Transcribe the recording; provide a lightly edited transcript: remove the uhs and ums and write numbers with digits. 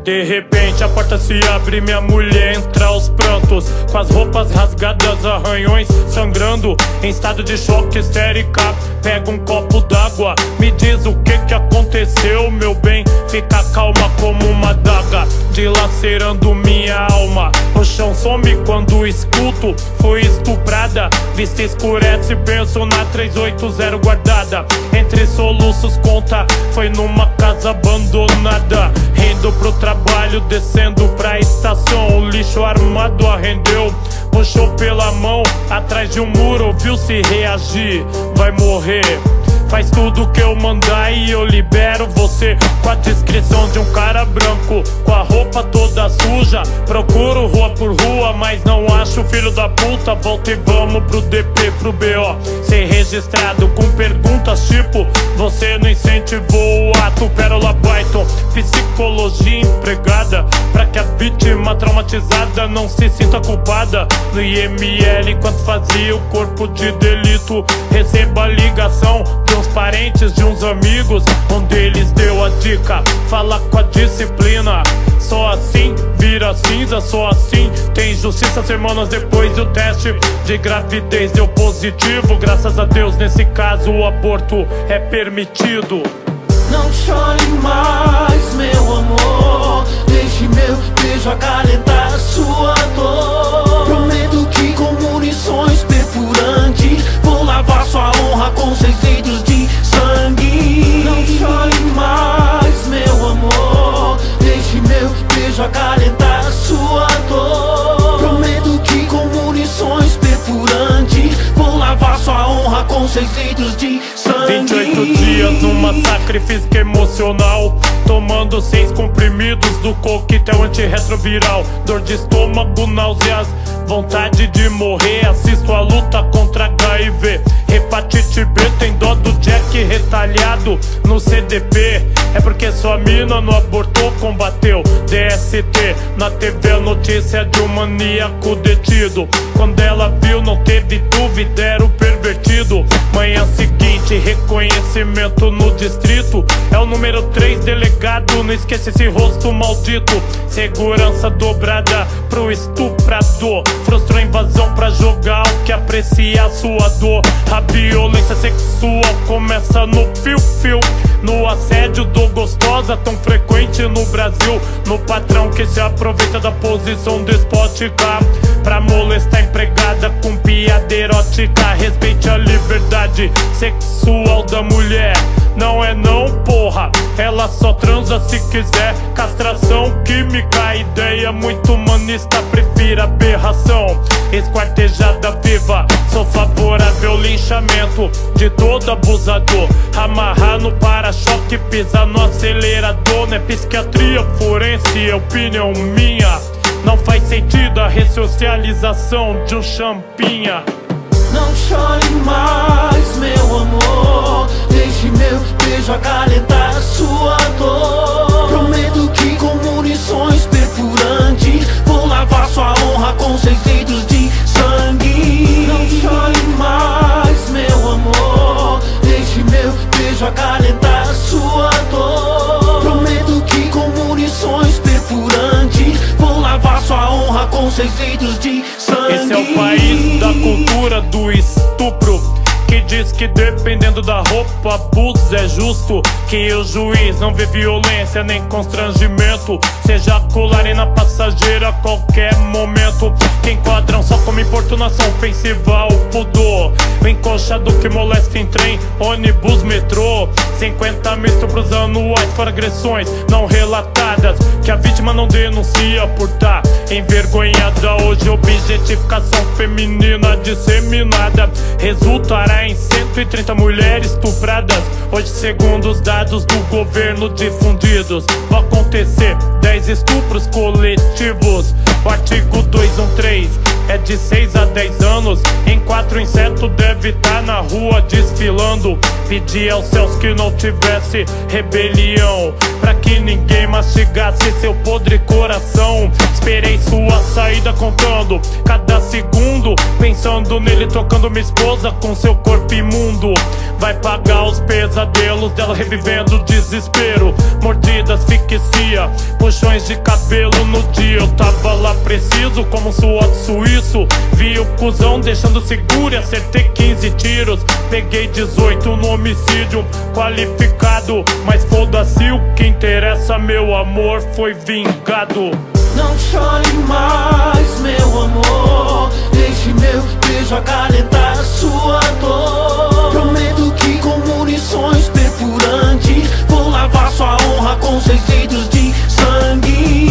De repente a porta se abre, minha mulher entra aos prantos, com as roupas rasgadas, arranhões sangrando, em estado de choque, histérica. Pega um copo d'água, me diz o que aconteceu, meu bem. Fica calma como uma adaga, dilacerando minha alma. O chão some quando escuto, fui estuprada. Vista escurece, penso na 380 guardada. Entre soluços conta, foi numa casa abandonada. Indo pro trabalho, descendo pra estação, o lixo armado arrendeu. Puxou pela mão, atrás de um muro, viu-se reagir. Vai morrer, faz tudo que eu mandar e eu libero você. Com a descrição de um cara branco, com a roupa toda suja. Procuro rua por rua, mas não acho filho da puta. Volta e vamos pro DP, pro BO, ser registrado com perguntas tipo: você não incentivou o ato? Pérola Python, psicologia empregada, pra que a vítima traumatizada não se sinta culpada. No IML, enquanto fazia o corpo de delito, receba a ligação de uns parentes, de uns amigos. Um deles deu a dica: fala com a disciplina. Só assim vira cinza, só assim tem justiça. Semanas depois do teste de gravidez deu positivo. Graças a Deus, nesse caso o aborto é permitido. Não chore mais, meu amor, deixe meu beijo acalentar sua dor. Prometo que com munições perfurantes vou lavar sua honra com 6 litros de sangue. Não chore mais, meu amor, deixe meu beijo acalentar sua dor. Prometo que com munições perfurantes vou lavar sua honra com 6 litros de sangue. 28 dias num massacre físico e emocional, tomando 6 comprimidos do coquetel antirretroviral. Dor de estômago, náuseas, vontade de morrer. Assisto a luta contra HIV, hepatite B. Tem dó do Jack retalhado no CDP. É porque sua mina não abortou, combateu. DST, na TV a notícia de um maníaco detido. Quando ela viu não teve dúvida, era o pervertido. Manhã seguinte, reconhecimento no distrito. É o número 3 delegado, não esquece esse rosto maldito. Segurança dobrada pro estuprador, frustrou a invasão pra jogar o que aprecia a sua dor. A violência sexual começa no fio-fio, no assédio do gostosa, tão frequente no Brasil. No patrão que se aproveita da posição despótica pra molestar empregada com piada erótica. Respeite a liberdade sexual da mulher. Não é não, porra, ela só transa se quiser. Castração química, ideia muito humanista, prefiro aberração. Esquartejada viva, sou favorável ao linchamento de todo abusador. Amarrar no para-choque, pisar no acelerador. Não é psiquiatria forense, é opinião minha. Não faz sentido a ressocialização de um champinha. Não chore mais, meu amor, deixe meu beijo acalentar sua dor. Prometo que com munições perfurantes vou lavar sua honra com 6 litros de sangue. Não chore mais, meu amor, deixe meu beijo acalentar sua dor. Prometo que com munições perfurantes vou lavar sua honra com 6 litros de sangue. Esse é o país da cultura do estupro, que diz que dependendo da roupa, abuso é justo. Que o juiz não vê violência nem constrangimento, seja colarem na passageira a qualquer momento. Que enquadram só como importunação ofensiva ao pudor. O encoxado que molesta em trem, ônibus, metrô. 50 mil estupros anuais, fora agressões não relatadas, que a vítima não denuncia por tá envergonhada. Hoje objetificação feminina disseminada resultará em 130 mulheres estupradas. Hoje, segundo os dados do governo difundidos, vão acontecer 10 estupros coletivos. O artigo 213 é de 6 a 10 anos. Em 4 inseto deve estar na rua desfilando. Pedi aos céus que não tivesse rebelião, pra que ninguém mastigasse seu podre coração. Esperei sua saída contando cada segundo, pensando nele trocando minha esposa com seu corpo imundo. Vai pagar os pesadelos dela, revivendo o desespero. Mordidas, fictícia, puxões de cabelo no dia. Eu tava lá preciso, como um SWAT suíço. Vi o cuzão deixando seguro e acertei 15 tiros. Peguei 18 no homicídio qualificado. Mas foda-se, o que interessa, meu amor foi vingado. Não chore mais, meu amor. Deixe meu beijo acalentar sua dor. Prometo que com munições perfurantes vou lavar sua honra com 6 litros de sangue.